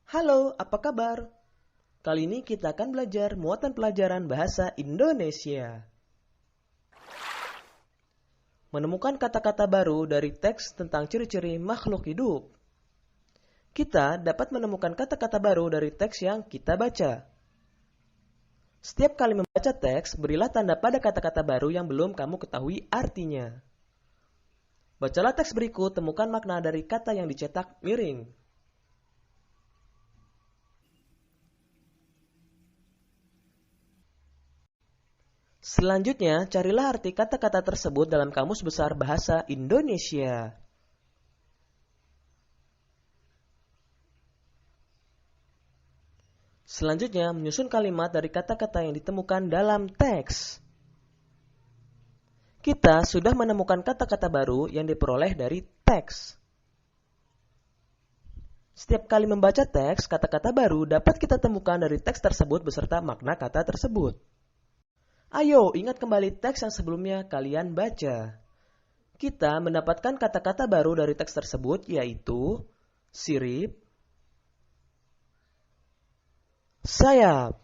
Halo, apa kabar? Kali ini kita akan belajar muatan pelajaran bahasa Indonesia. Menemukan kata-kata baru dari teks tentang ciri-ciri makhluk hidup. Kita dapat menemukan kata-kata baru dari teks yang kita baca. Setiap kali membaca teks, berilah tanda pada kata-kata baru yang belum kamu ketahui artinya. Bacalah teks berikut, temukan makna dari kata yang dicetak miring. Selanjutnya, carilah arti kata-kata tersebut dalam Kamus Besar Bahasa Indonesia. Selanjutnya, menyusun kalimat dari kata-kata yang ditemukan dalam teks. Kita sudah menemukan kata-kata baru yang diperoleh dari teks. Setiap kali membaca teks, kata-kata baru dapat kita temukan dari teks tersebut beserta makna kata tersebut. Ayo, ingat kembali teks yang sebelumnya kalian baca. Kita mendapatkan kata-kata baru dari teks tersebut, yaitu sirip, sayap.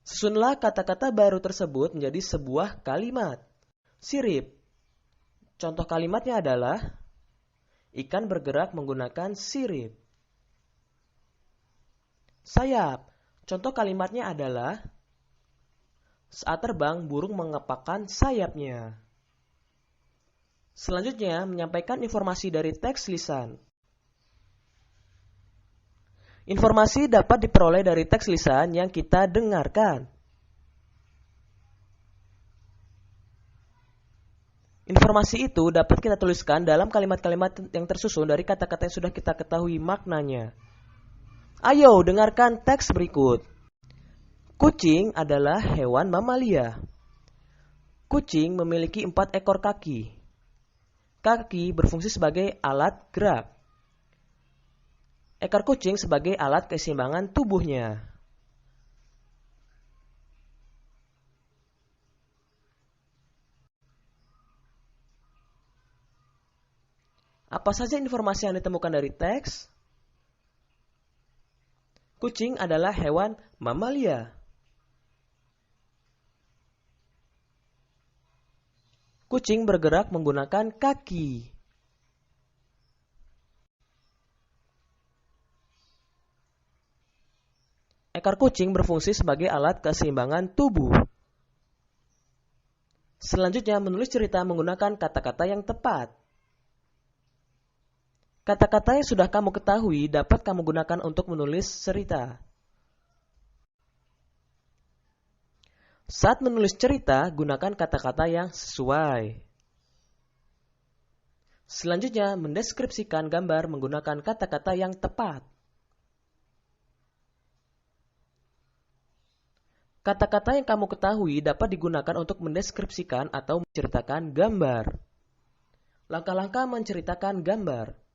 Susunlah kata-kata baru tersebut menjadi sebuah kalimat. Sirip. Contoh kalimatnya adalah ikan bergerak menggunakan sirip. Sayap. Contoh kalimatnya adalah saat terbang burung mengepakkan sayapnya. Selanjutnya, menyampaikan informasi dari teks lisan. Informasi dapat diperoleh dari teks lisan yang kita dengarkan. Informasi itu dapat kita tuliskan dalam kalimat-kalimat yang tersusun dari kata-kata yang sudah kita ketahui maknanya. Ayo, dengarkan teks berikut. Kucing adalah hewan mamalia. Kucing memiliki 4 ekor kaki. Kaki berfungsi sebagai alat gerak. Ekor kucing sebagai alat keseimbangan tubuhnya. Apa saja informasi yang ditemukan dari teks? Kucing adalah hewan mamalia. Kucing bergerak menggunakan kaki. Ekor kucing berfungsi sebagai alat keseimbangan tubuh. Selanjutnya, menulis cerita menggunakan kata-kata yang tepat. Kata-kata yang sudah kamu ketahui dapat kamu gunakan untuk menulis cerita. Saat menulis cerita, gunakan kata-kata yang sesuai. Selanjutnya, mendeskripsikan gambar menggunakan kata-kata yang tepat. Kata-kata yang kamu ketahui dapat digunakan untuk mendeskripsikan atau menceritakan gambar. Langkah-langkah menceritakan gambar.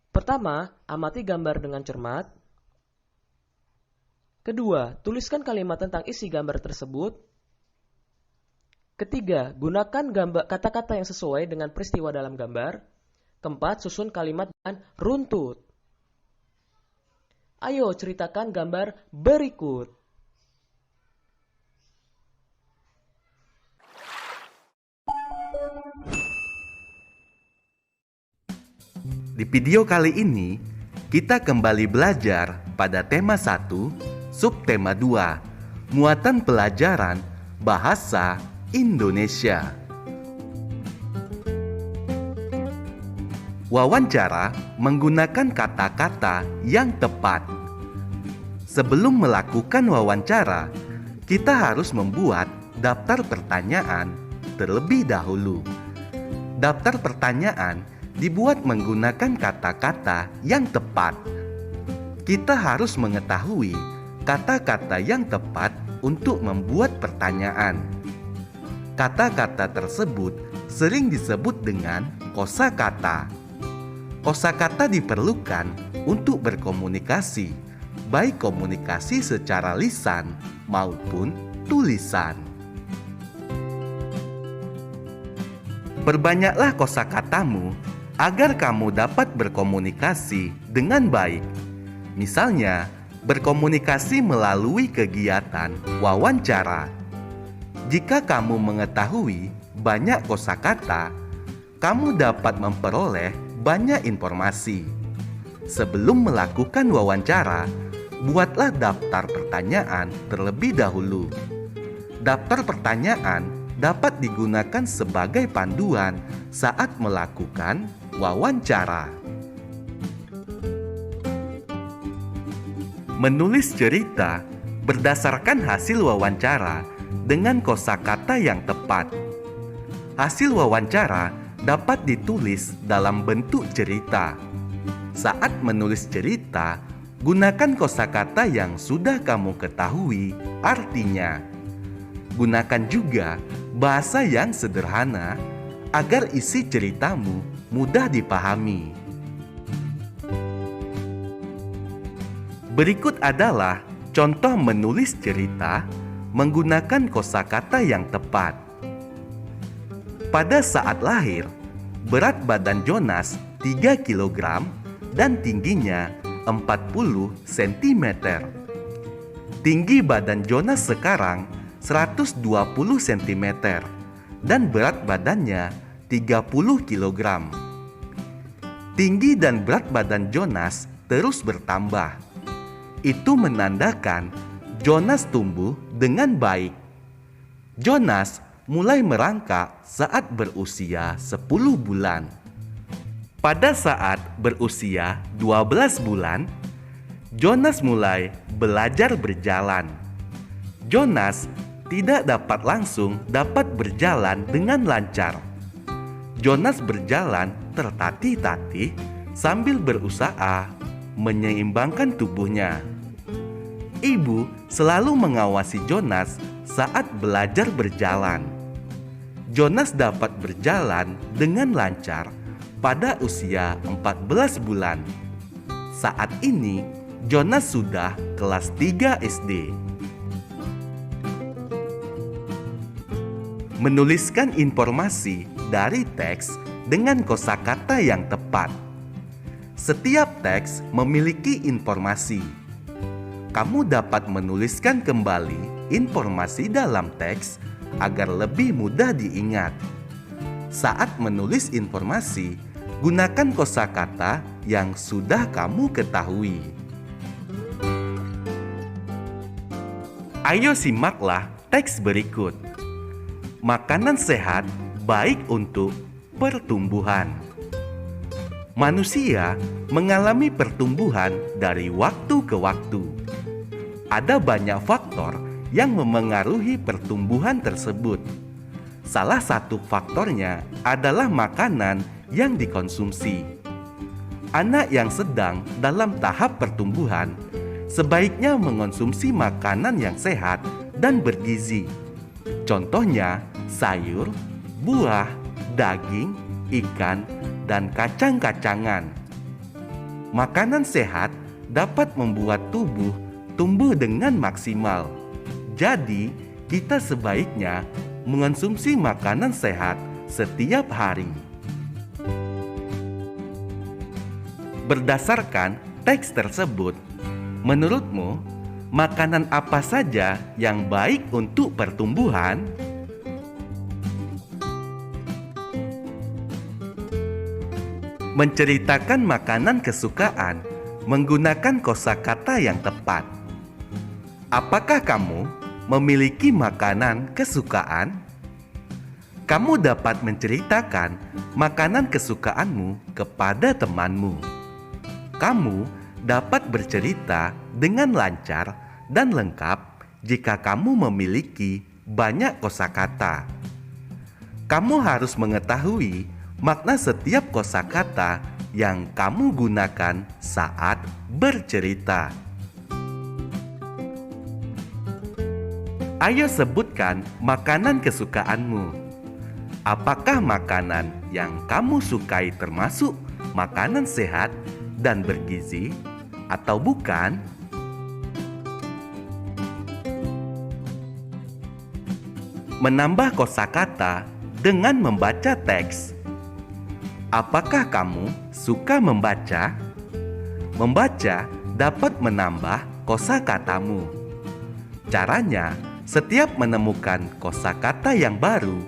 Pertama, amati gambar dengan cermat. Kedua, tuliskan kalimat tentang isi gambar tersebut. Ketiga, gunakan kata-kata yang sesuai dengan peristiwa dalam gambar. Keempat, susun kalimat dengan runtut. Ayo, ceritakan gambar berikut. Di video kali ini, kita kembali belajar pada tema 1, subtema 2, muatan pelajaran bahasa Indonesia. Wawancara menggunakan kata-kata yang tepat. Sebelum melakukan wawancara, kita harus membuat daftar pertanyaan terlebih dahulu. Daftar pertanyaan dibuat menggunakan kata-kata yang tepat. Kita harus mengetahui kata-kata yang tepat untuk membuat pertanyaan. Kata-kata tersebut sering disebut dengan kosakata. Kosakata diperlukan untuk berkomunikasi, baik komunikasi secara lisan maupun tulisan. Perbanyaklah kosakatamu agar kamu dapat berkomunikasi dengan baik. Misalnya, berkomunikasi melalui kegiatan wawancara. Jika kamu mengetahui banyak kosakata, kamu dapat memperoleh banyak informasi. Sebelum melakukan wawancara, buatlah daftar pertanyaan terlebih dahulu. Daftar pertanyaan dapat digunakan sebagai panduan saat melakukan wawancara. Menulis cerita berdasarkan hasil wawancara dengan kosakata yang tepat. Hasil wawancara dapat ditulis dalam bentuk cerita. Saat menulis cerita, gunakan kosakata yang sudah kamu ketahui artinya. Gunakan juga bahasa yang sederhana agar isi ceritamu mudah dipahami. Berikut adalah contoh menulis cerita menggunakan kosakata yang tepat. Pada saat lahir, berat badan Jonas 3 kg dan tingginya 40 cm. Tinggi badan Jonas sekarang 120 cm dan berat badannya 30 kg. Tinggi dan berat badan Jonas terus bertambah. Itu menandakan Jonas tumbuh dengan baik. Jonas mulai merangkak saat berusia 10 bulan. Pada saat berusia 12 bulan, Jonas mulai belajar berjalan. Jonas tidak dapat langsung dapat berjalan dengan lancar. Jonas berjalan tertatih-tatih sambil berusaha menyeimbangkan tubuhnya. Ibu selalu mengawasi Jonas saat belajar berjalan. Jonas dapat berjalan dengan lancar pada usia 14 bulan. Saat ini, Jonas sudah kelas 3 SD. Menuliskan informasi dari teks dengan kosakata yang tepat. Setiap teks memiliki informasi. Kamu dapat menuliskan kembali informasi dalam teks agar lebih mudah diingat. Saat menulis informasi, gunakan kosakata yang sudah kamu ketahui. Ayo simaklah teks berikut. Makanan sehat baik untuk pertumbuhan. Manusia mengalami pertumbuhan dari waktu ke waktu. Ada banyak faktor yang memengaruhi pertumbuhan tersebut. Salah satu faktornya adalah makanan yang dikonsumsi. Anak yang sedang dalam tahap pertumbuhan sebaiknya mengonsumsi makanan yang sehat dan bergizi. Contohnya sayur, buah, daging, ikan, dan kacang-kacangan. Makanan sehat dapat membuat tubuh tumbuh dengan maksimal. Jadi, kita sebaiknya mengonsumsi makanan sehat setiap hari. Berdasarkan teks tersebut, menurutmu makanan apa saja yang baik untuk pertumbuhan? Menceritakan makanan kesukaan menggunakan kosakata yang tepat. Apakah kamu memiliki makanan kesukaan? Kamu dapat menceritakan makanan kesukaanmu kepada temanmu. Kamu dapat bercerita dengan lancar dan lengkap jika kamu memiliki banyak kosakata. Kamu harus mengetahui makna setiap kosakata yang kamu gunakan saat bercerita. Ayo sebutkan makanan kesukaanmu. Apakah makanan yang kamu sukai termasuk makanan sehat dan bergizi atau bukan? Menambah kosakata dengan membaca teks. Apakah kamu suka membaca? Membaca dapat menambah kosakatamu. Caranya, setiap menemukan kosakata yang baru,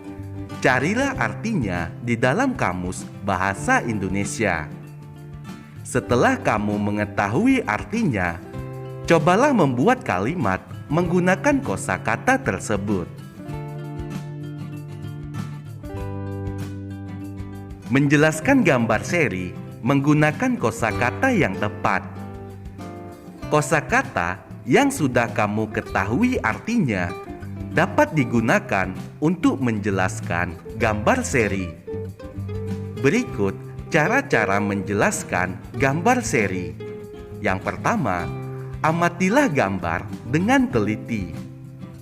carilah artinya di dalam kamus bahasa Indonesia. Setelah kamu mengetahui artinya, cobalah membuat kalimat menggunakan kosakata tersebut. Menjelaskan gambar seri menggunakan kosakata yang tepat. Kosakata yang sudah kamu ketahui artinya dapat digunakan untuk menjelaskan gambar seri. Berikut cara-cara menjelaskan gambar seri. Yang pertama, amatilah gambar dengan teliti.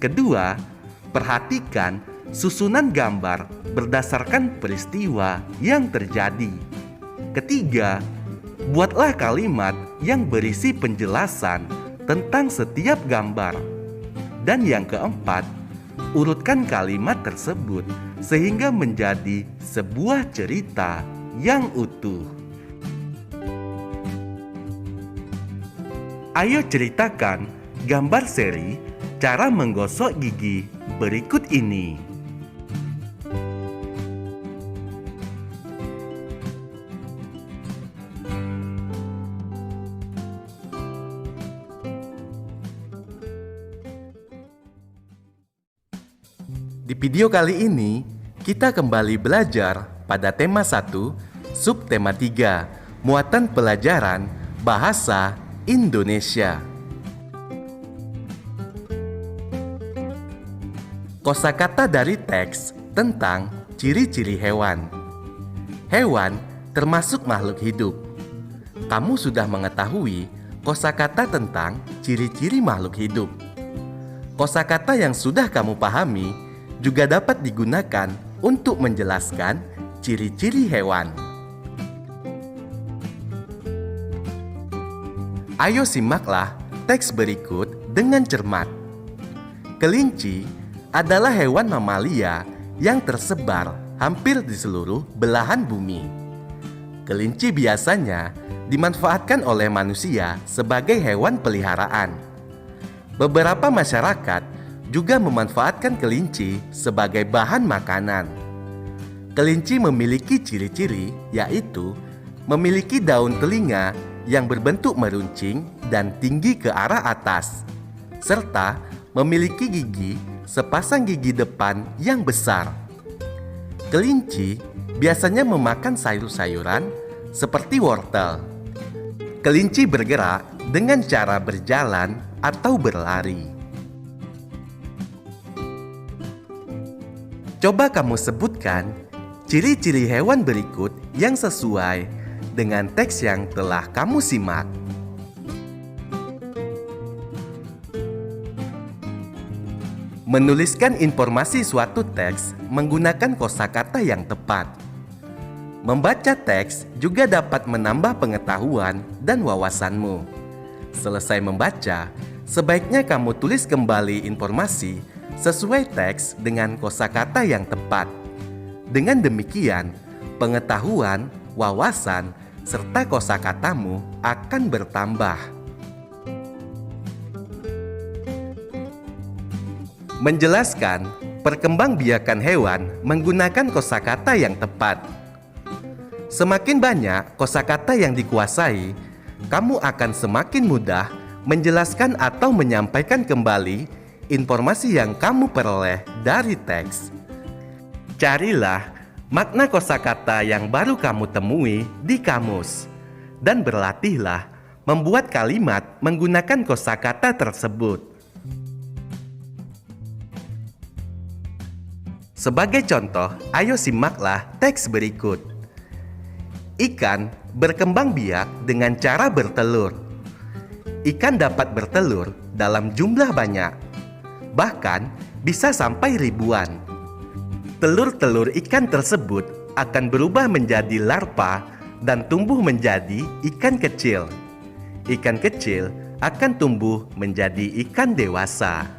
Kedua, perhatikan susunan gambar berdasarkan peristiwa yang terjadi. Ketiga, buatlah kalimat yang berisi penjelasan tentang setiap gambar. Dan yang keempat, urutkan kalimat tersebut sehingga menjadi sebuah cerita yang utuh. Ayo ceritakan gambar seri cara menggosok gigi berikut ini. Di video kali ini, kita kembali belajar pada tema 1, subtema 3, muatan pelajaran bahasa Indonesia. Kosakata dari teks tentang ciri-ciri hewan. Hewan termasuk makhluk hidup. Kamu sudah mengetahui kosakata tentang ciri-ciri makhluk hidup. Kosakata yang sudah kamu pahami juga dapat digunakan untuk menjelaskan ciri-ciri hewan. Ayo simaklah teks berikut dengan cermat. Kelinci adalah hewan mamalia yang tersebar hampir di seluruh belahan bumi. Kelinci biasanya dimanfaatkan oleh manusia sebagai hewan peliharaan. Beberapa masyarakat juga memanfaatkan kelinci sebagai bahan makanan. Kelinci memiliki ciri-ciri, yaitu memiliki daun telinga yang berbentuk meruncing dan tinggi ke arah atas, serta memiliki gigi sepasang gigi depan yang besar. Kelinci biasanya memakan sayur-sayuran seperti wortel. Kelinci bergerak dengan cara berjalan atau berlari. Coba kamu sebutkan ciri-ciri hewan berikut yang sesuai dengan teks yang telah kamu simak. Menuliskan informasi suatu teks menggunakan kosakata yang tepat. Membaca teks juga dapat menambah pengetahuan dan wawasanmu. Selesai membaca, sebaiknya kamu tulis kembali informasi sesuai teks dengan kosakata yang tepat. Dengan demikian, pengetahuan, wawasan, serta kosakatamu akan bertambah. Menjelaskan perkembangbiakan hewan menggunakan kosakata yang tepat. Semakin banyak kosakata yang dikuasai, kamu akan semakin mudah menjelaskan atau menyampaikan kembali informasi yang kamu peroleh dari teks. Carilah makna kosakata yang baru kamu temui di kamus dan berlatihlah membuat kalimat menggunakan kosakata tersebut. Sebagai contoh, ayo simaklah teks berikut. Ikan berkembang biak dengan cara bertelur. Ikan dapat bertelur dalam jumlah banyak, bahkan bisa sampai ribuan. Telur-telur ikan tersebut akan berubah menjadi larva dan tumbuh menjadi ikan kecil. Ikan kecil akan tumbuh menjadi ikan dewasa.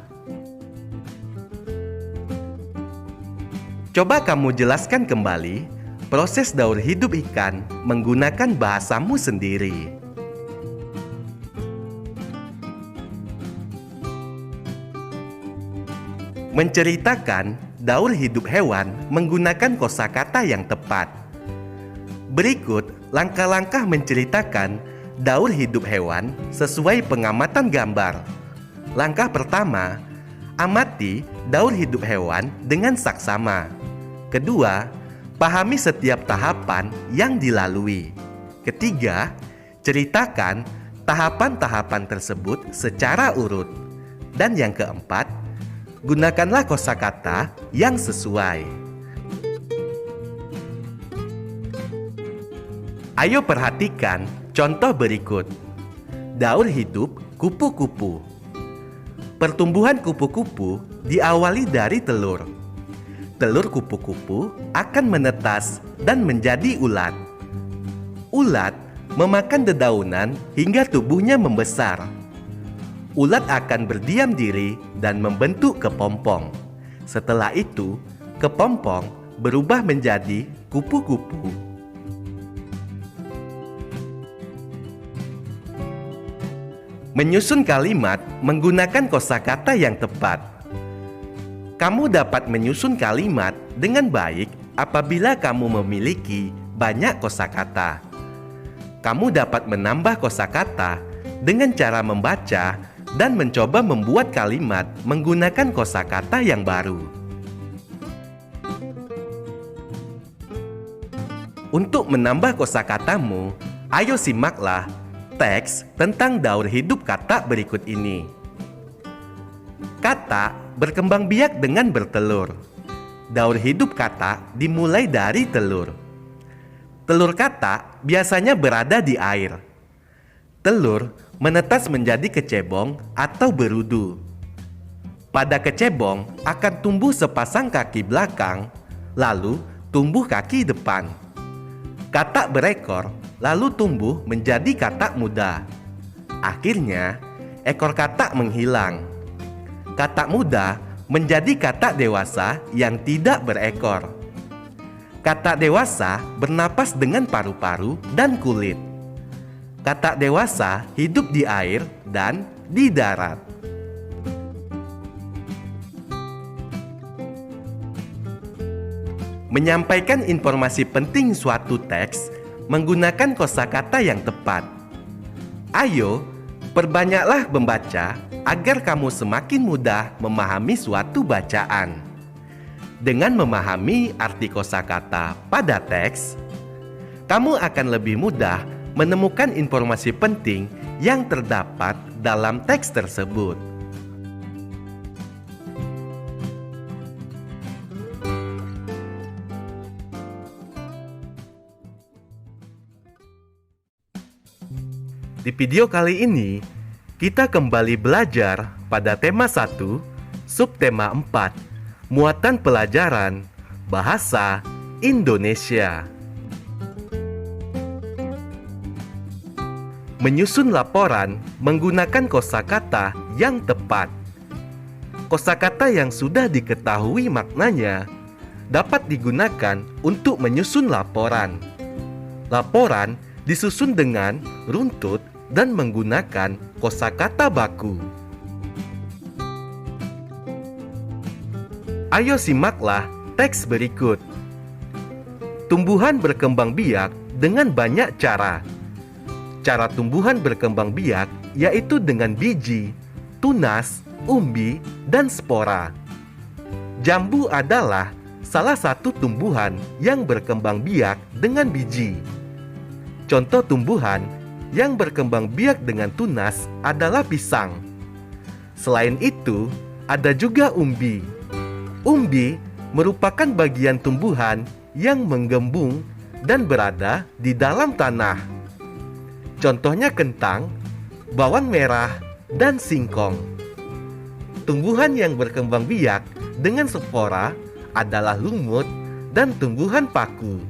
Coba kamu jelaskan kembali proses daur hidup ikan menggunakan bahasamu sendiri. Menceritakan daur hidup hewan menggunakan kosakata yang tepat. Berikut langkah-langkah menceritakan daur hidup hewan sesuai pengamatan gambar. Langkah pertama, amati daur hidup hewan dengan saksama. Kedua, pahami setiap tahapan yang dilalui. Ketiga, ceritakan tahapan-tahapan tersebut secara urut. Dan yang keempat, gunakanlah kosakata yang sesuai. Ayo perhatikan contoh berikut. Daur hidup kupu-kupu. Pertumbuhan kupu-kupu diawali dari telur. Telur kupu-kupu akan menetas dan menjadi ulat. Ulat memakan dedaunan hingga tubuhnya membesar. Ulat akan berdiam diri dan membentuk kepompong. Setelah itu, kepompong berubah menjadi kupu-kupu. Menyusun kalimat menggunakan kosakata yang tepat. Kamu dapat menyusun kalimat dengan baik apabila kamu memiliki banyak kosakata. Kamu dapat menambah kosakata dengan cara membaca dan mencoba membuat kalimat menggunakan kosakata yang baru. Untuk menambah kosakatamu, ayo simaklah teks tentang daur hidup kata berikut ini. Kata berkembang biak dengan bertelur. Daur hidup kata dimulai dari telur. Telur kata biasanya berada di air. Telur menetas menjadi kecebong atau berudu. Pada kecebong akan tumbuh sepasang kaki belakang, lalu tumbuh kaki depan. Katak berekor lalu tumbuh menjadi katak muda. Akhirnya, ekor katak menghilang. Katak muda menjadi katak dewasa yang tidak berekor. Katak dewasa bernapas dengan paru-paru dan kulit. Katak dewasa hidup di air dan di darat. Menyampaikan informasi penting suatu teks menggunakan kosakata yang tepat. Ayo, perbanyaklah membaca agar kamu semakin mudah memahami suatu bacaan. Dengan memahami arti kosakata pada teks, kamu akan lebih mudah menemukan informasi penting yang terdapat dalam teks tersebut. Di video kali ini, kita kembali belajar pada tema 1, subtema 4, muatan pelajaran Bahasa Indonesia. Menyusun laporan menggunakan kosakata yang tepat. Kosakata yang sudah diketahui maknanya dapat digunakan untuk menyusun laporan. Laporan disusun dengan runtut dan menggunakan kosakata baku. Ayo simaklah teks berikut. Tumbuhan berkembang biak dengan banyak cara. Cara tumbuhan berkembang biak yaitu dengan biji, tunas, umbi, dan spora. Jambu adalah salah satu tumbuhan yang berkembang biak dengan biji. Contoh tumbuhan yang berkembang biak dengan tunas adalah pisang. Selain itu, ada juga umbi. Umbi merupakan bagian tumbuhan yang menggembung dan berada di dalam tanah. Contohnya kentang, bawang merah, dan singkong. Tumbuhan yang berkembang biak dengan spora adalah lumut dan tumbuhan paku.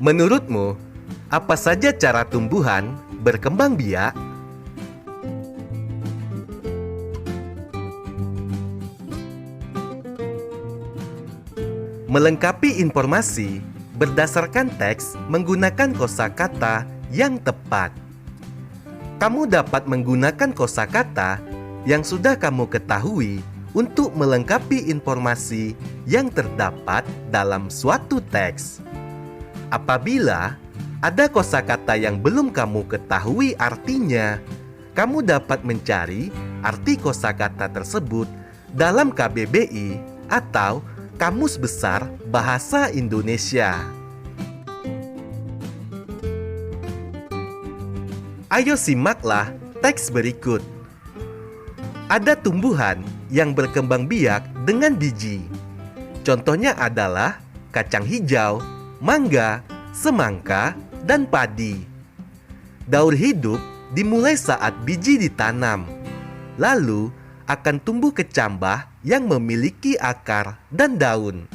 Menurutmu, apa saja cara tumbuhan berkembang biak? Melengkapi informasi berdasarkan teks menggunakan kosakata yang tepat. Kamu dapat menggunakan kosakata yang sudah kamu ketahui untuk melengkapi informasi yang terdapat dalam suatu teks. Apabila ada kosakata yang belum kamu ketahui artinya, kamu dapat mencari arti kosakata tersebut dalam KBBI atau Kamus Besar Bahasa Indonesia. Ayo simaklah teks berikut. Ada tumbuhan yang berkembang biak dengan biji. Contohnya adalah kacang hijau, mangga, semangka, dan padi. Daur hidup dimulai saat biji ditanam, lalu akan tumbuh kecambah yang memiliki akar dan daun.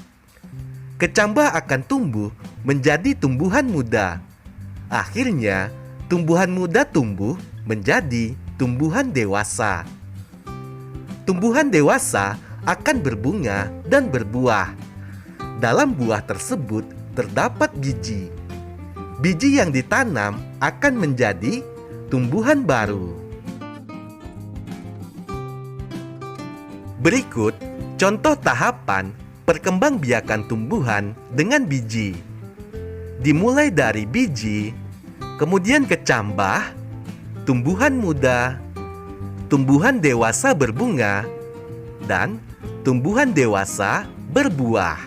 Kecambah akan tumbuh menjadi tumbuhan muda. Akhirnya, tumbuhan muda tumbuh menjadi tumbuhan dewasa. Tumbuhan dewasa akan berbunga dan berbuah. Dalam buah tersebut terdapat biji. Biji yang ditanam akan menjadi tumbuhan baru. Berikut contoh tahapan perkembangbiakan tumbuhan dengan biji. Dimulai dari biji, kemudian kecambah, tumbuhan muda, tumbuhan dewasa berbunga, dan tumbuhan dewasa berbuah.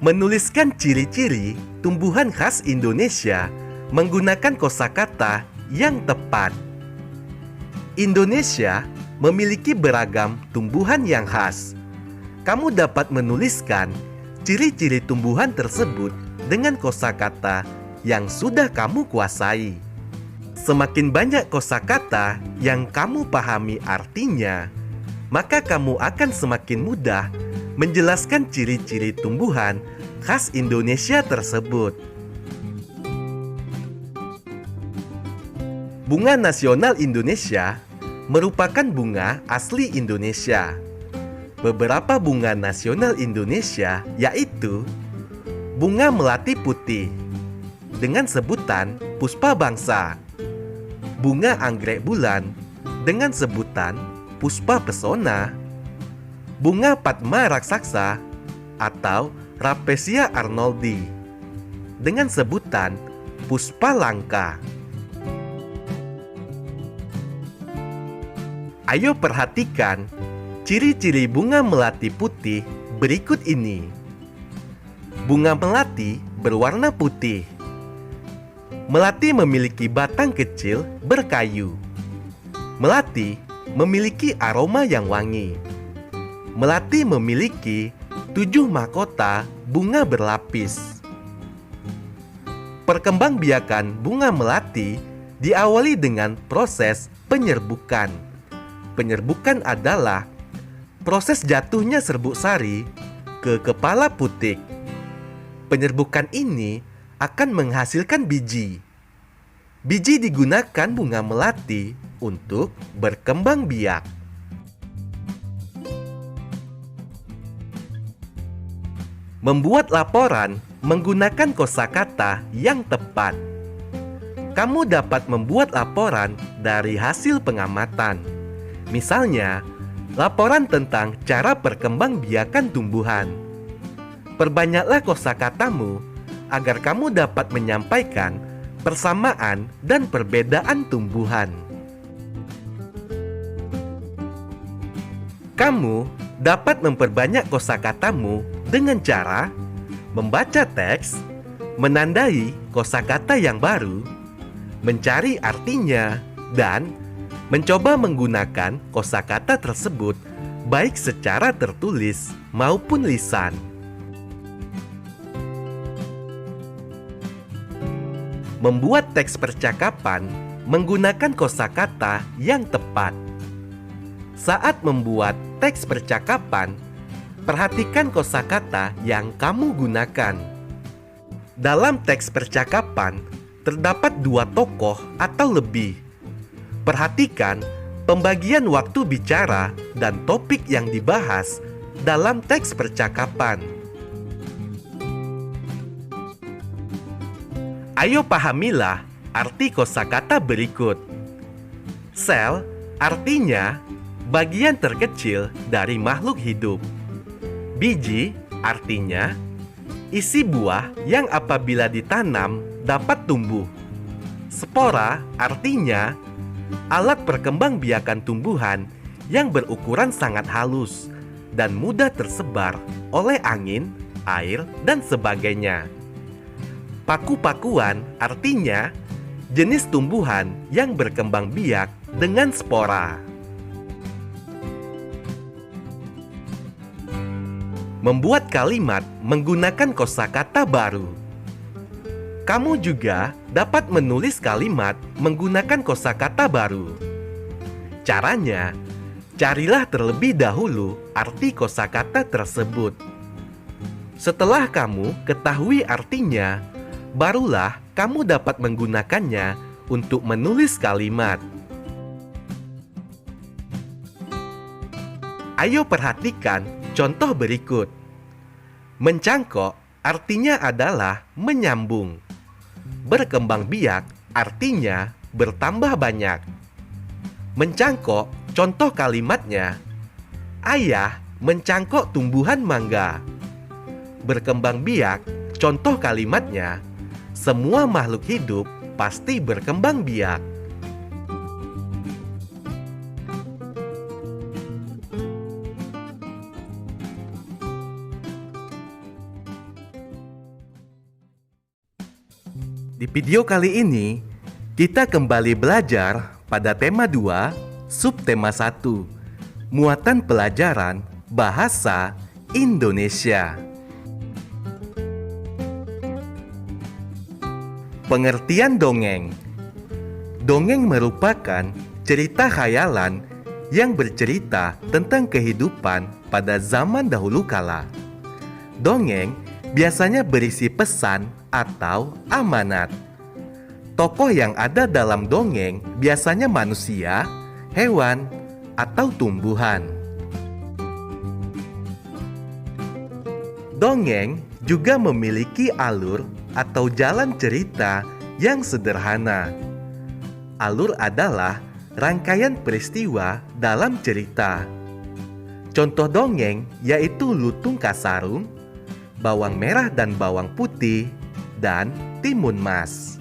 Menuliskan ciri-ciri tumbuhan khas Indonesia menggunakan kosakata yang tepat. Indonesia memiliki beragam tumbuhan yang khas. Kamu dapat menuliskan ciri-ciri tumbuhan tersebut dengan kosakata yang sudah kamu kuasai. Semakin banyak kosakata yang kamu pahami artinya, maka kamu akan semakin mudah menjelaskan ciri-ciri tumbuhan khas Indonesia tersebut. Bunga nasional Indonesia merupakan bunga asli Indonesia. Beberapa bunga nasional Indonesia yaitu bunga melati putih dengan sebutan puspa bangsa, bunga anggrek bulan dengan sebutan puspa pesona, bunga padma raksasa atau Rapesia arnoldi dengan sebutan puspa langka. Ayo perhatikan ciri-ciri bunga melati putih berikut ini. Bunga melati berwarna putih. Melati memiliki batang kecil berkayu. Melati memiliki aroma yang wangi. Melati memiliki 7 mahkota bunga berlapis. Perkembangbiakan bunga melati diawali dengan proses penyerbukan. Penyerbukan adalah proses jatuhnya serbuk sari ke kepala putik. Penyerbukan ini akan menghasilkan biji. Biji digunakan bunga melati untuk berkembang biak. Membuat laporan menggunakan kosakata yang tepat. Kamu dapat membuat laporan dari hasil pengamatan. Misalnya, laporan tentang cara perkembangbiakan tumbuhan. Perbanyaklah kosakatamu agar kamu dapat menyampaikan persamaan dan perbedaan tumbuhan. Kamu dapat memperbanyak kosakatamu dengan cara membaca teks, menandai kosakata yang baru, mencari artinya, dan mencoba menggunakan kosakata tersebut baik secara tertulis maupun lisan. Membuat teks percakapan menggunakan kosakata yang tepat. Saat membuat teks percakapan, perhatikan kosakata yang kamu gunakan. Dalam teks percakapan, terdapat 2 tokoh atau lebih. Perhatikan pembagian waktu bicara dan topik yang dibahas dalam teks percakapan. Ayo pahamilah arti kosakata berikut. Sel artinya bagian terkecil dari makhluk hidup. Biji artinya isi buah yang apabila ditanam dapat tumbuh. Spora artinya alat perkembangbiakan tumbuhan yang berukuran sangat halus dan mudah tersebar oleh angin, air, dan sebagainya. Paku-pakuan artinya jenis tumbuhan yang berkembang biak dengan spora. Membuat kalimat menggunakan kosakata baru. Kamu juga dapat menulis kalimat menggunakan kosakata baru. Caranya, carilah terlebih dahulu arti kosakata tersebut. Setelah kamu ketahui artinya, barulah kamu dapat menggunakannya untuk menulis kalimat. Ayo perhatikan contoh berikut. Mencangkok artinya adalah menyambung. Berkembang biak artinya bertambah banyak. Mencangkok, contoh kalimatnya. Ayah mencangkok tumbuhan mangga. Berkembang biak, contoh kalimatnya. Semua makhluk hidup pasti berkembang biak. Di video kali ini, kita kembali belajar pada tema 2, subtema 1, muatan pelajaran bahasa Indonesia. Pengertian dongeng. Dongeng merupakan cerita khayalan yang bercerita tentang kehidupan pada zaman dahulu kala. Dongeng biasanya berisi pesan atau amanat. Tokoh yang ada dalam dongeng biasanya manusia, hewan, atau tumbuhan. Dongeng juga memiliki alur atau jalan cerita yang sederhana. Alur adalah rangkaian peristiwa dalam cerita. Contoh dongeng yaitu Lutung Kasarung, Bawang Merah dan Bawang Putih, dan Timun Mas.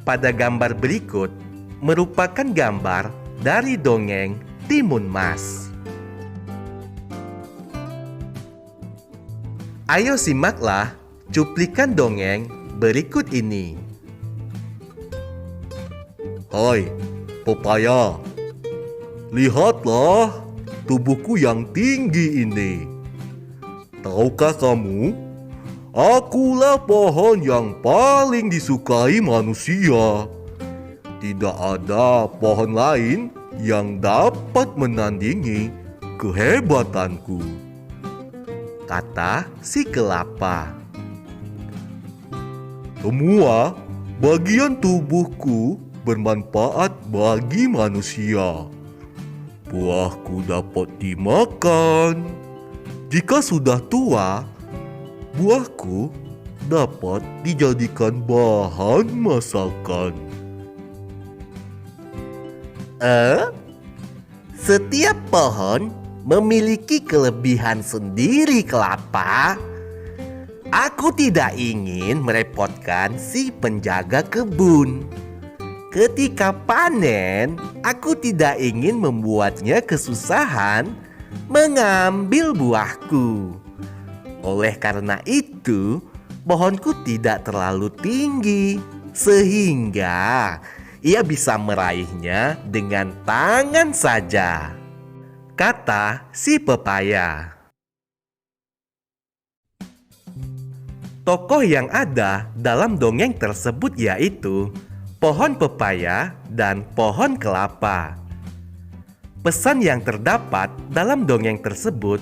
Pada gambar berikut merupakan gambar dari dongeng Timun Mas. Ayo simaklah cuplikan dongeng berikut ini. Hai, pepaya. Lihatlah tubuhku yang tinggi ini. Tahukah kamu? Akulah pohon yang paling disukai manusia. Tidak ada pohon lain yang dapat menandingi kehebatanku, kata si kelapa. Semua bagian tubuhku bermanfaat bagi manusia. Buahku dapat dimakan. Jika sudah tua, buahku dapat dijadikan bahan masakan. Setiap pohon memiliki kelebihan sendiri, kelapa. Aku tidak ingin merepotkan si penjaga kebun. Ketika panen, aku tidak ingin membuatnya kesusahan mengambil buahku. Oleh karena itu, pohonku tidak terlalu tinggi, sehingga ia bisa meraihnya dengan tangan saja, kata si pepaya. Tokoh yang ada dalam dongeng tersebut yaitu pohon pepaya dan pohon kelapa. Pesan yang terdapat dalam dongeng tersebut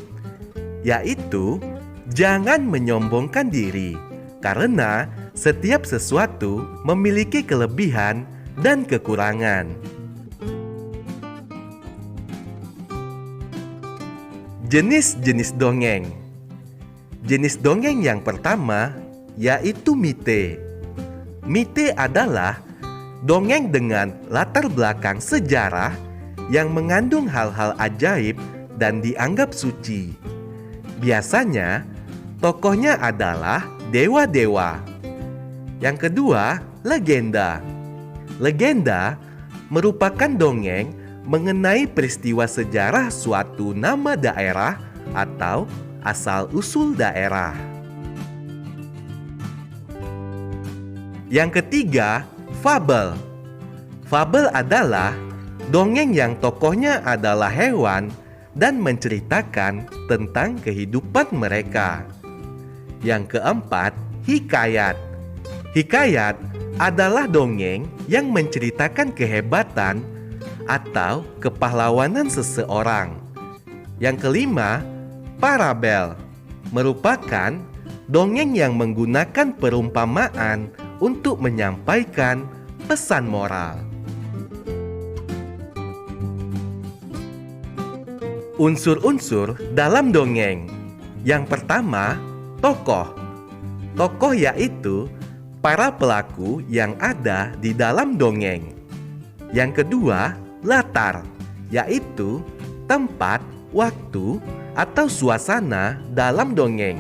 yaitu jangan menyombongkan diri, karena setiap sesuatu memiliki kelebihan dan kekurangan. Jenis-jenis dongeng. Jenis dongeng yang pertama yaitu mite. Mite adalah dongeng dengan latar belakang sejarah yang mengandung hal-hal ajaib dan dianggap suci. Biasanya, tokohnya adalah dewa-dewa. Yang kedua, legenda. Legenda merupakan dongeng mengenai peristiwa sejarah suatu nama daerah atau asal-usul daerah. Yang ketiga, fabel. Fabel adalah dongeng yang tokohnya adalah hewan dan menceritakan tentang kehidupan mereka. Yang keempat, hikayat. Hikayat adalah dongeng yang menceritakan kehebatan atau kepahlawanan seseorang. Yang kelima, parabel. Merupakan dongeng yang menggunakan perumpamaan untuk menyampaikan pesan moral. Unsur-unsur dalam dongeng. Yang pertama, tokoh. Tokoh yaitu para pelaku yang ada di dalam dongeng. Yang kedua, latar, yaitu tempat, waktu, atau suasana dalam dongeng.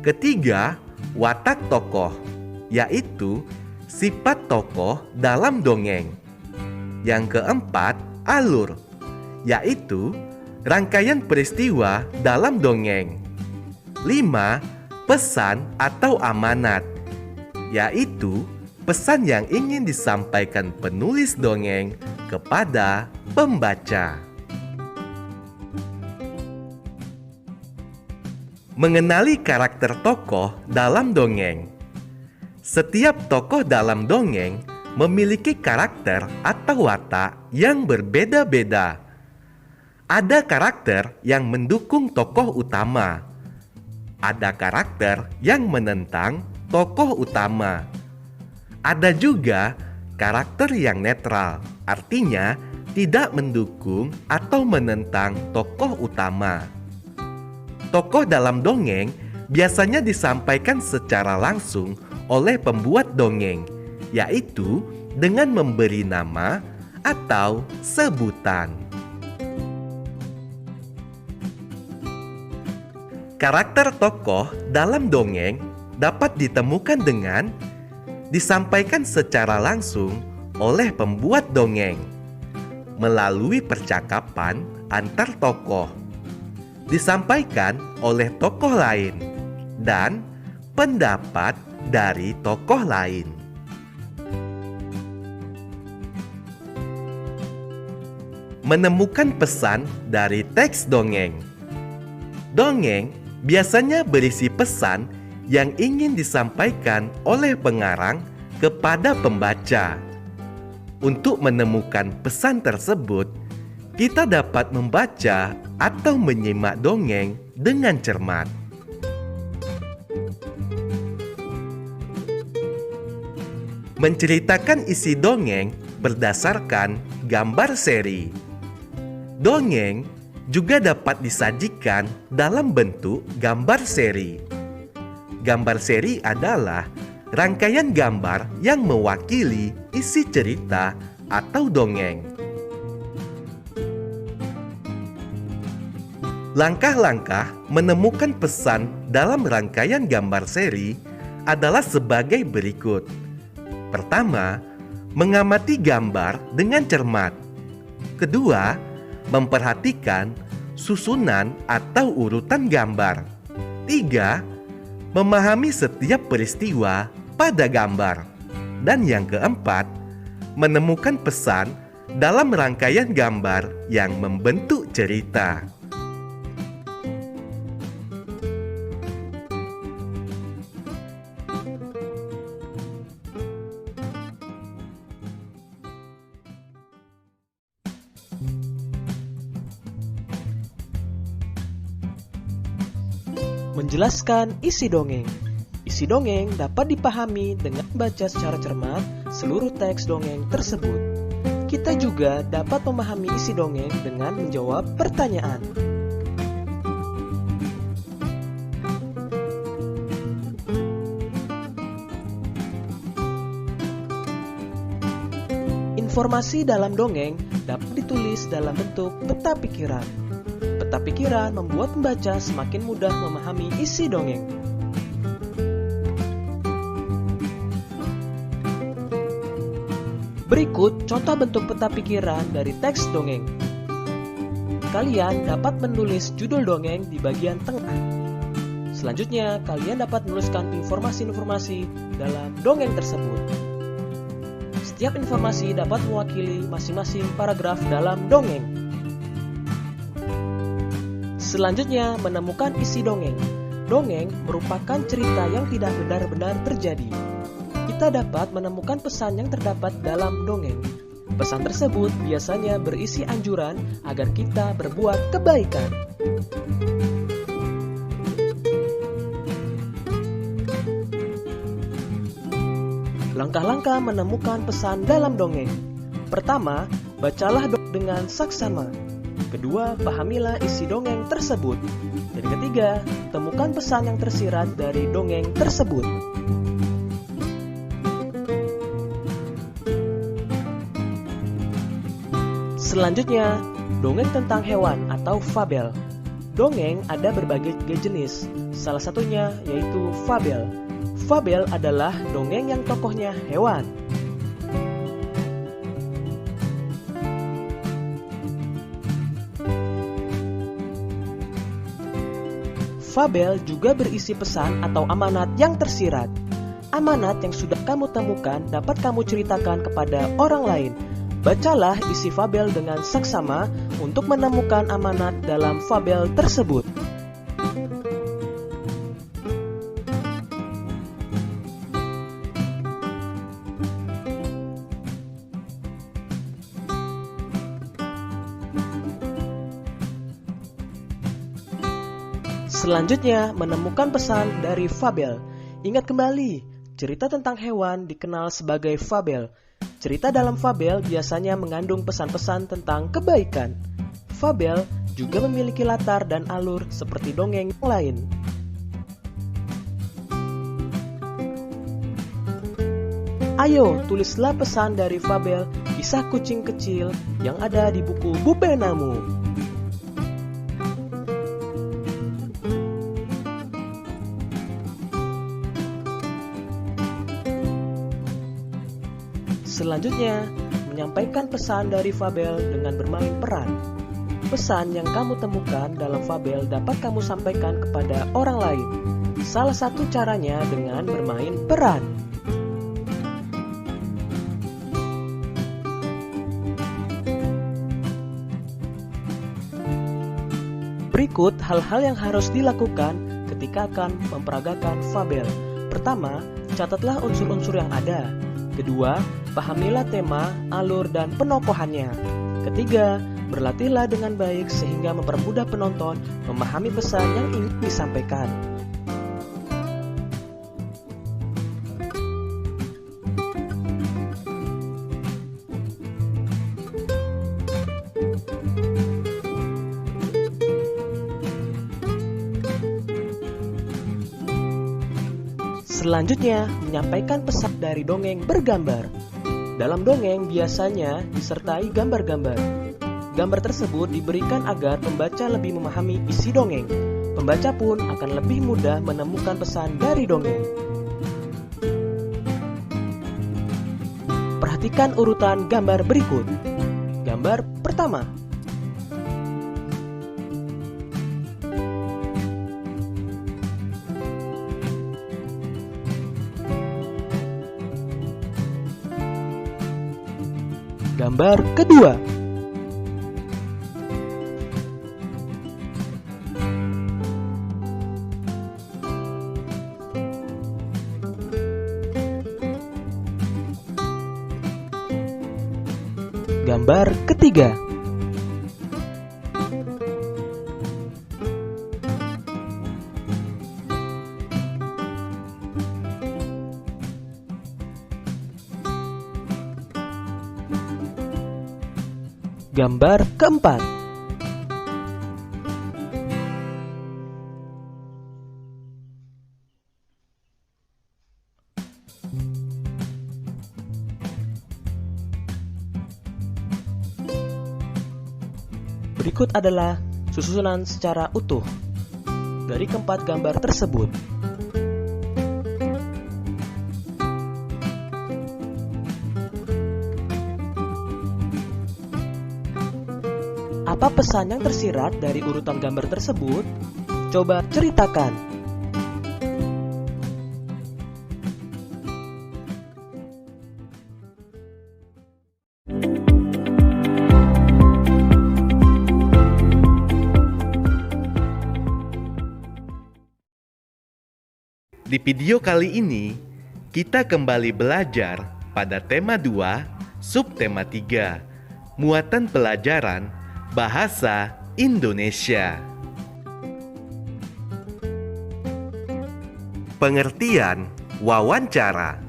Ketiga, watak tokoh, yaitu sifat tokoh dalam dongeng. Yang keempat, alur, yaitu rangkaian peristiwa dalam dongeng. 5. Pesan atau amanat, yaitu pesan yang ingin disampaikan penulis dongeng kepada pembaca. Mengenali karakter tokoh dalam dongeng. Setiap tokoh dalam dongeng memiliki karakter atau watak yang berbeda-beda. Ada karakter yang mendukung tokoh utama. Ada karakter yang menentang tokoh utama. Ada juga karakter yang netral, artinya tidak mendukung atau menentang tokoh utama. Tokoh dalam dongeng biasanya disampaikan secara langsung oleh pembuat dongeng, yaitu dengan memberi nama atau sebutan. Karakter tokoh dalam dongeng dapat ditemukan dengan disampaikan secara langsung oleh pembuat dongeng, melalui percakapan antar tokoh, disampaikan oleh tokoh lain, dan pendapat dari tokoh lain. Menemukan pesan dari teks dongeng. Dongeng biasanya berisi pesan yang ingin disampaikan oleh pengarang kepada pembaca. Untuk menemukan pesan tersebut, kita dapat membaca atau menyimak dongeng dengan cermat. Menceritakan isi dongeng berdasarkan gambar seri. Dongeng juga dapat disajikan dalam bentuk gambar seri. Gambar seri adalah rangkaian gambar yang mewakili isi cerita atau dongeng. Langkah-langkah menemukan pesan dalam rangkaian gambar seri adalah sebagai berikut. Pertama, mengamati gambar dengan cermat. Kedua, memperhatikan susunan atau urutan gambar. 3. Memahami setiap peristiwa pada gambar. Dan yang keempat, menemukan pesan dalam rangkaian gambar yang membentuk cerita. Menjelaskan isi dongeng. Isi dongeng dapat dipahami dengan membaca secara cermat seluruh teks dongeng tersebut. Kita juga dapat memahami isi dongeng dengan menjawab pertanyaan. Informasi dalam dongeng dapat ditulis dalam bentuk peta pikiran. Peta pikiran membuat pembaca semakin mudah memahami isi dongeng. Berikut contoh bentuk peta pikiran dari teks dongeng. Kalian dapat menulis judul dongeng di bagian tengah. Selanjutnya, kalian dapat menuliskan informasi-informasi dalam dongeng tersebut. Setiap informasi dapat mewakili masing-masing paragraf dalam dongeng. Selanjutnya, menemukan isi dongeng. Dongeng merupakan cerita yang tidak benar-benar terjadi. Kita dapat menemukan pesan yang terdapat dalam dongeng. Pesan tersebut biasanya berisi anjuran agar kita berbuat kebaikan. Langkah-langkah menemukan pesan dalam dongeng. Pertama, bacalah dengan saksama. Kedua, pahamilah isi dongeng tersebut. Dan ketiga, temukan pesan yang tersirat dari dongeng tersebut. Selanjutnya, dongeng tentang hewan atau fabel. Dongeng ada berbagai jenis, salah satunya yaitu fabel. Fabel adalah dongeng yang tokohnya hewan. Fabel juga berisi pesan atau amanat yang tersirat. Amanat yang sudah kamu temukan dapat kamu ceritakan kepada orang lain. Bacalah isi fabel dengan saksama untuk menemukan amanat dalam fabel tersebut. Selanjutnya, menemukan pesan dari fabel. Ingat kembali, cerita tentang hewan dikenal sebagai fabel. Cerita dalam fabel biasanya mengandung pesan-pesan tentang kebaikan. Fabel juga memiliki latar dan alur seperti dongeng yang lain. Ayo, tulislah pesan dari fabel Kisah Kucing Kecil yang ada di buku Bupenamu. Selanjutnya, menyampaikan pesan dari fabel dengan bermain peran. Pesan yang kamu temukan dalam fabel dapat kamu sampaikan kepada orang lain. Salah satu caranya dengan bermain peran. Berikut hal-hal yang harus dilakukan ketika akan memperagakan fabel. Pertama, catatlah unsur-unsur yang ada. Kedua, pahamilah tema, alur, dan penokohannya. Ketiga, berlatihlah dengan baik sehingga mempermudah penonton memahami pesan yang ingin disampaikan. Selanjutnya, menyampaikan pesan dari dongeng bergambar. Dalam dongeng biasanya disertai gambar-gambar. Gambar tersebut diberikan agar pembaca lebih memahami isi dongeng. Pembaca pun akan lebih mudah menemukan pesan dari dongeng. Perhatikan urutan gambar berikut. Gambar pertama. Gambar kedua. Gambar ketiga. Gambar keempat. Berikut adalah susunan secara utuh dari keempat gambar tersebut. Apa pesan yang tersirat dari urutan gambar tersebut? Coba ceritakan. Di video kali ini, kita kembali belajar pada tema 2, subtema 3, muatan pelajaran Bahasa Indonesia. Pengertian wawancara.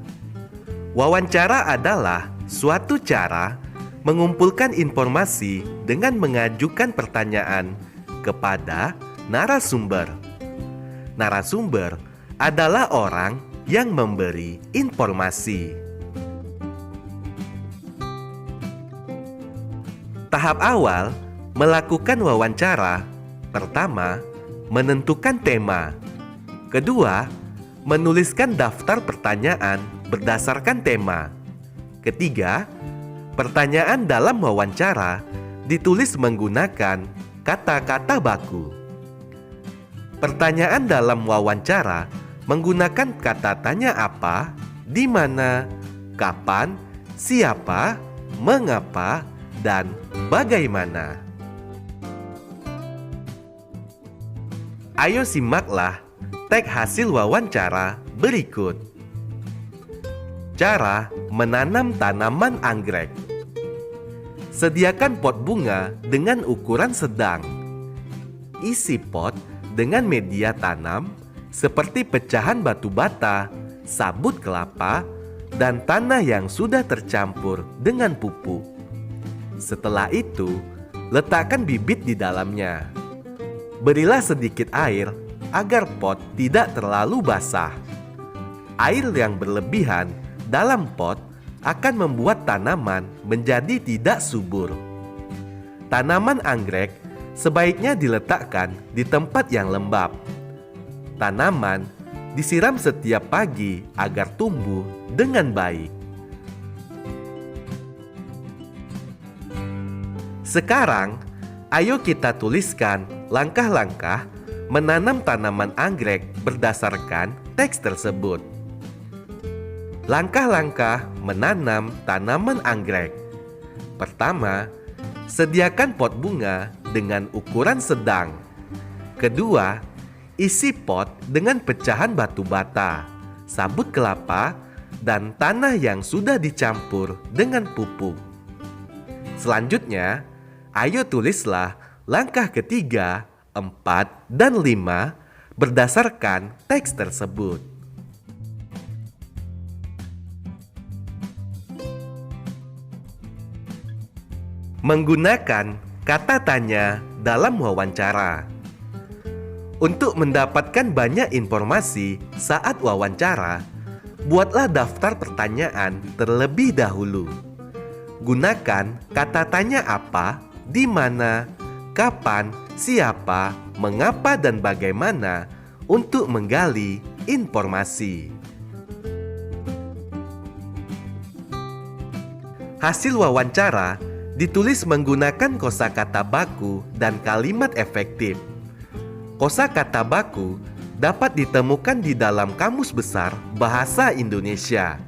Wawancara adalah suatu cara mengumpulkan informasi dengan mengajukan pertanyaan kepada narasumber. Narasumber adalah orang yang memberi informasi. Tahap awal melakukan wawancara. Pertama, menentukan tema. Kedua, menuliskan daftar pertanyaan berdasarkan tema. Ketiga, pertanyaan dalam wawancara ditulis menggunakan kata-kata baku. Pertanyaan dalam wawancara menggunakan kata tanya apa, di mana, kapan, siapa, mengapa, dan bagaimana. Ayo simaklah teks hasil wawancara berikut. Cara menanam tanaman anggrek. Sediakan pot bunga dengan ukuran sedang. Isi pot dengan media tanam seperti pecahan batu bata, sabut kelapa, dan tanah yang sudah tercampur dengan pupuk. Setelah itu, letakkan bibit di dalamnya. Berilah sedikit air agar pot tidak terlalu basah. Air yang berlebihan dalam pot akan membuat tanaman menjadi tidak subur. Tanaman anggrek sebaiknya diletakkan di tempat yang lembab. Tanaman disiram setiap pagi agar tumbuh dengan baik. Sekarang, ayo kita tuliskan langkah-langkah menanam tanaman anggrek berdasarkan teks tersebut. Langkah-langkah menanam tanaman anggrek. Pertama, sediakan pot bunga dengan ukuran sedang. Kedua, isi pot dengan pecahan batu bata, sabut kelapa, dan tanah yang sudah dicampur dengan pupuk. Selanjutnya, ayo tulislah langkah ketiga, 4, dan 5 berdasarkan teks tersebut. Menggunakan kata tanya dalam wawancara. Untuk mendapatkan banyak informasi saat wawancara, buatlah daftar pertanyaan terlebih dahulu. Gunakan kata tanya apa, di mana, kapan, siapa, mengapa, dan bagaimana untuk menggali informasi. Hasil wawancara ditulis menggunakan kosakata baku dan kalimat efektif. Kosakata baku dapat ditemukan di dalam Kamus Besar Bahasa Indonesia.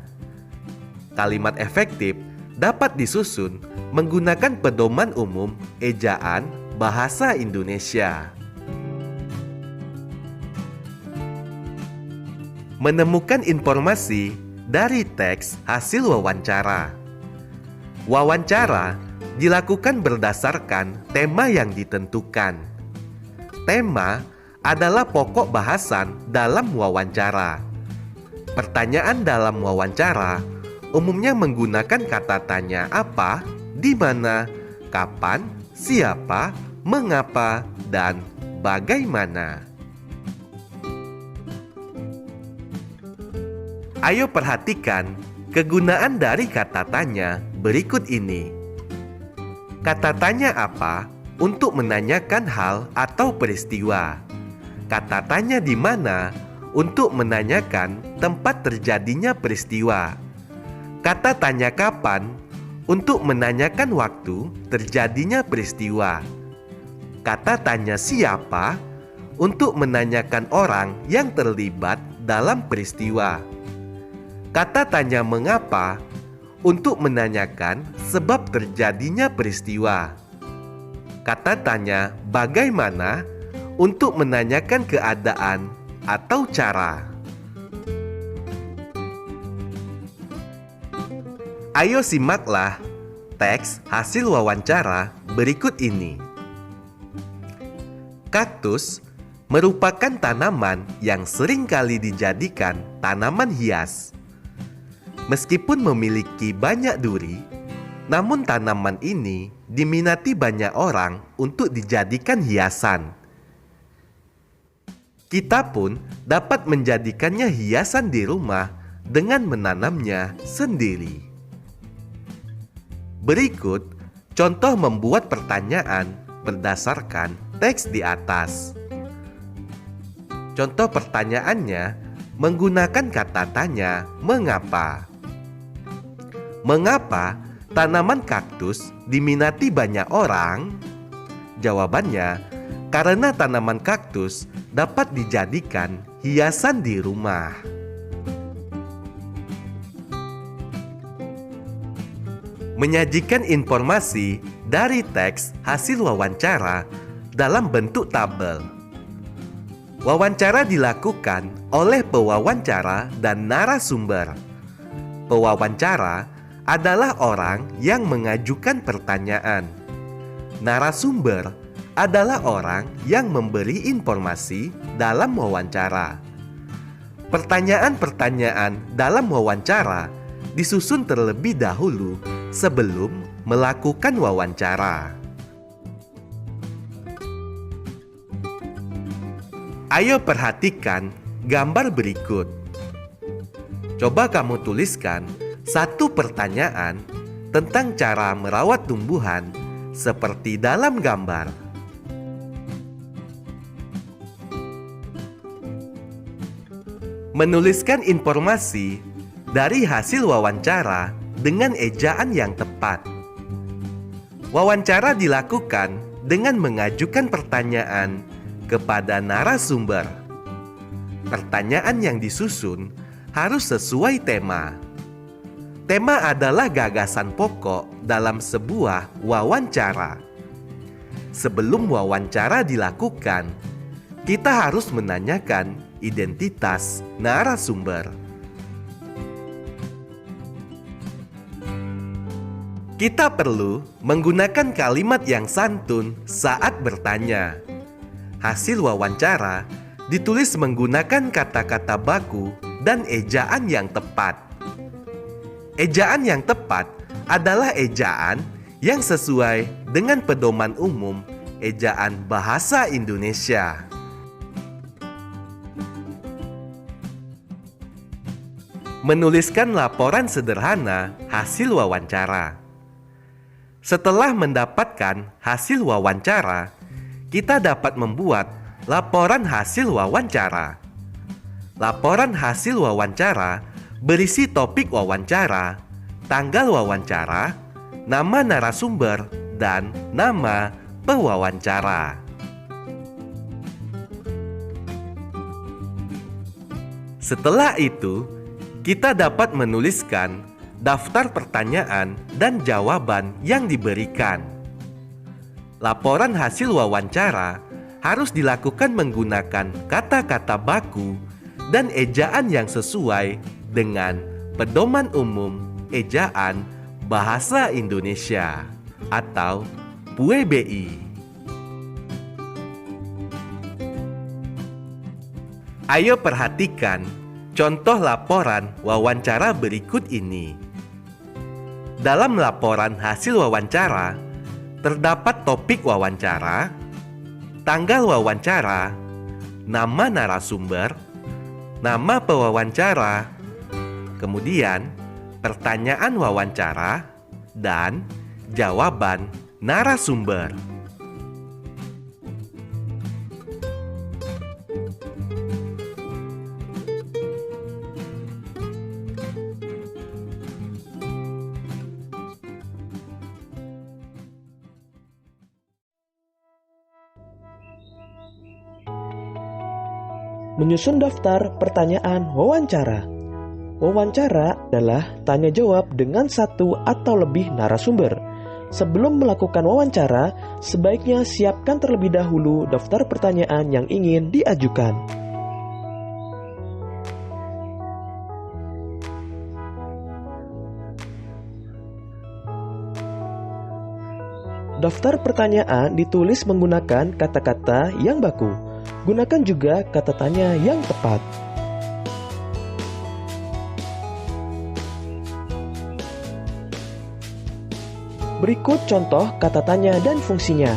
Kalimat efektif dapat disusun menggunakan pedoman umum ejaan Bahasa Indonesia. Menemukan informasi dari teks hasil wawancara. Wawancara dilakukan berdasarkan tema yang ditentukan. Tema adalah pokok bahasan dalam wawancara. Pertanyaan dalam wawancara umumnya menggunakan kata tanya apa, di mana, kapan, siapa, mengapa, dan bagaimana. Ayo perhatikan kegunaan dari kata tanya berikut ini. Kata tanya apa untuk menanyakan hal atau peristiwa. Kata tanya di mana untuk menanyakan tempat terjadinya peristiwa. Kata tanya kapan untuk menanyakan waktu terjadinya peristiwa. Kata tanya siapa untuk menanyakan orang yang terlibat dalam peristiwa. Kata tanya mengapa untuk menanyakan sebab terjadinya peristiwa. Kata tanya bagaimana untuk menanyakan keadaan atau cara. Ayo simaklah teks hasil wawancara berikut ini. Kaktus merupakan tanaman yang sering kali dijadikan tanaman hias. Meskipun memiliki banyak duri, namun tanaman ini diminati banyak orang untuk dijadikan hiasan. Kita pun dapat menjadikannya hiasan di rumah dengan menanamnya sendiri. Berikut contoh membuat pertanyaan berdasarkan teks di atas. Contoh pertanyaannya menggunakan kata tanya mengapa. Mengapa tanaman kaktus diminati banyak orang? Jawabannya, karena tanaman kaktus dapat dijadikan hiasan di rumah. Menyajikan informasi dari teks hasil wawancara dalam bentuk tabel. Wawancara dilakukan oleh pewawancara dan narasumber. Pewawancara adalah orang yang mengajukan pertanyaan. Narasumber adalah orang yang memberi informasi dalam wawancara. Pertanyaan-pertanyaan dalam wawancara disusun terlebih dahulu sebelum melakukan wawancara. Ayo perhatikan gambar berikut. Coba kamu tuliskan satu pertanyaan tentang cara merawat tumbuhan seperti dalam gambar. Menuliskan informasi dari hasil wawancara dengan ejaan yang tepat. Wawancara dilakukan dengan mengajukan pertanyaan kepada narasumber. Pertanyaan yang disusun harus sesuai tema. Tema adalah gagasan pokok dalam sebuah wawancara. Sebelum wawancara dilakukan, kita harus menanyakan identitas narasumber. Kita perlu menggunakan kalimat yang santun saat bertanya. Hasil wawancara ditulis menggunakan kata-kata baku dan ejaan yang tepat. Ejaan yang tepat adalah ejaan yang sesuai dengan pedoman umum ejaan bahasa Indonesia. Menuliskan laporan sederhana hasil wawancara. Setelah mendapatkan hasil wawancara, kita dapat membuat laporan hasil wawancara. Laporan hasil wawancara berisi topik wawancara, tanggal wawancara, nama narasumber, dan nama pewawancara. Setelah itu, kita dapat menuliskan daftar pertanyaan dan jawaban yang diberikan. Laporan hasil wawancara harus dilakukan menggunakan kata-kata baku dan ejaan yang sesuai dengan pedoman umum ejaan bahasa Indonesia atau PUEBI. Ayo perhatikan contoh laporan wawancara berikut ini. Dalam laporan hasil wawancara, terdapat topik wawancara, tanggal wawancara, nama narasumber, nama pewawancara, kemudian pertanyaan wawancara, dan jawaban narasumber. Menyusun daftar pertanyaan wawancara. Wawancara adalah tanya jawab dengan satu atau lebih narasumber. Sebelum melakukan wawancara, sebaiknya siapkan terlebih dahulu daftar pertanyaan yang ingin diajukan. Daftar pertanyaan ditulis menggunakan kata-kata yang baku. Gunakan juga kata tanya yang tepat. Berikut contoh kata tanya dan fungsinya.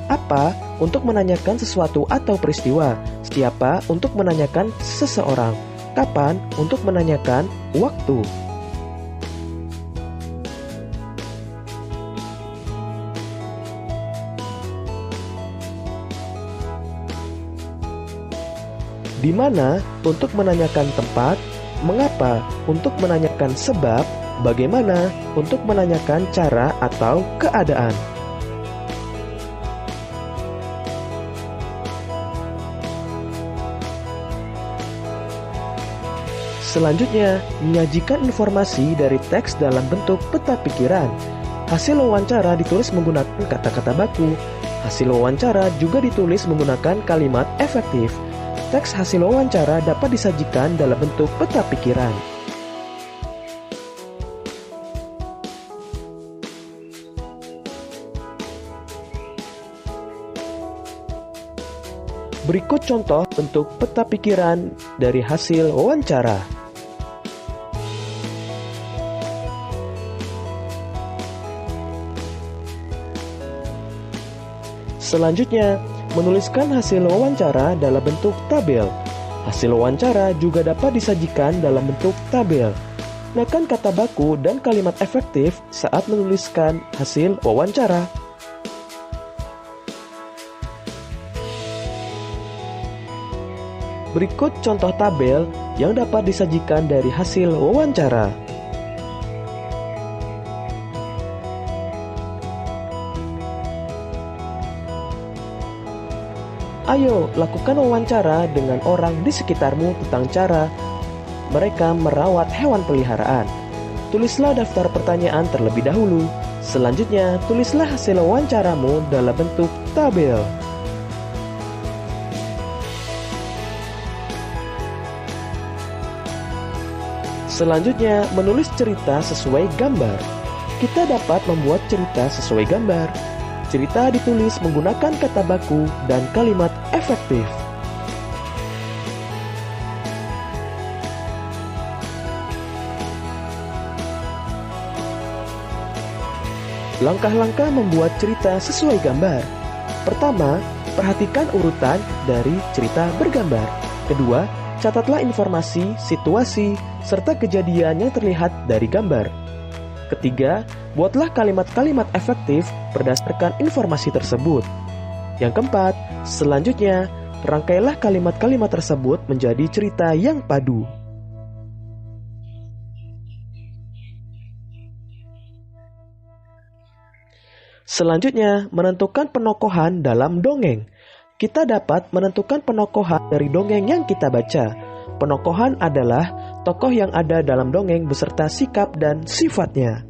Apa untuk menanyakan sesuatu atau peristiwa? Siapa untuk menanyakan seseorang? Kapan untuk menanyakan waktu? Di mana untuk menanyakan tempat, mengapa untuk menanyakan sebab, bagaimana untuk menanyakan cara atau keadaan. Selanjutnya, menyajikan informasi dari teks dalam bentuk peta pikiran. Hasil wawancara ditulis menggunakan kata-kata baku. Hasil wawancara juga ditulis menggunakan kalimat efektif. Teks hasil wawancara dapat disajikan dalam bentuk peta pikiran. Berikut contoh bentuk peta pikiran dari hasil wawancara. Selanjutnya, menuliskan hasil wawancara dalam bentuk tabel. Hasil wawancara juga dapat disajikan dalam bentuk tabel. Gunakan kata baku dan kalimat efektif saat menuliskan hasil wawancara. Berikut contoh tabel yang dapat disajikan dari hasil wawancara. Ayo, lakukan wawancara dengan orang di sekitarmu tentang cara mereka merawat hewan peliharaan. Tulislah daftar pertanyaan terlebih dahulu. Selanjutnya, tulislah hasil wawancaramu dalam bentuk tabel. Selanjutnya, menulis cerita sesuai gambar. Kita dapat membuat cerita sesuai gambar. Cerita ditulis menggunakan kata baku dan kalimat efektif. Langkah-langkah membuat cerita sesuai gambar. Pertama, perhatikan urutan dari cerita bergambar. Kedua, catatlah informasi, situasi, serta kejadian yang terlihat dari gambar. Ketiga, buatlah kalimat-kalimat efektif berdasarkan informasi tersebut. Yang keempat, selanjutnya, rangkailah kalimat-kalimat tersebut menjadi cerita yang padu. Selanjutnya, menentukan penokohan dalam dongeng. Kita dapat menentukan penokohan dari dongeng yang kita baca. Penokohan adalah tokoh yang ada dalam dongeng beserta sikap dan sifatnya.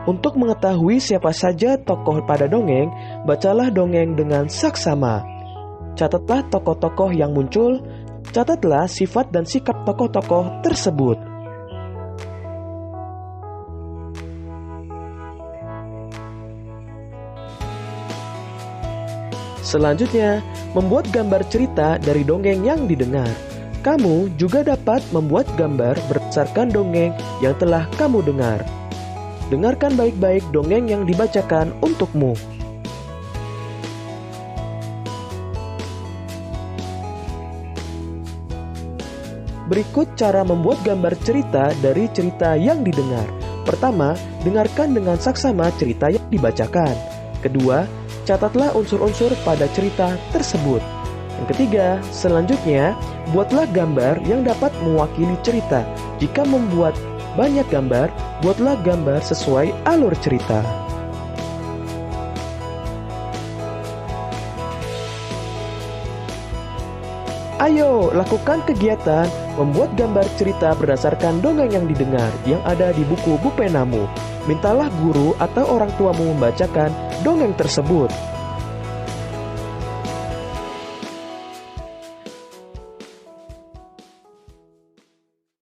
Untuk mengetahui siapa saja tokoh pada dongeng, bacalah dongeng dengan saksama. Catatlah tokoh-tokoh yang muncul, catatlah sifat dan sikap tokoh-tokoh tersebut. Selanjutnya, membuat gambar cerita dari dongeng yang didengar. Kamu juga dapat membuat gambar berdasarkan dongeng yang telah kamu dengar. Dengarkan baik-baik dongeng yang dibacakan untukmu. Berikut cara membuat gambar cerita dari cerita yang didengar. Pertama, dengarkan dengan saksama cerita yang dibacakan. Kedua, catatlah unsur-unsur pada cerita tersebut. Yang ketiga, selanjutnya, buatlah gambar yang dapat mewakili cerita. Jika membuat banyak gambar, buatlah gambar sesuai alur cerita. Ayo, lakukan kegiatan membuat gambar cerita berdasarkan dongeng yang didengar yang ada di buku Bupenamu. Mintalah guru atau orang tuamu membacakan dongeng tersebut.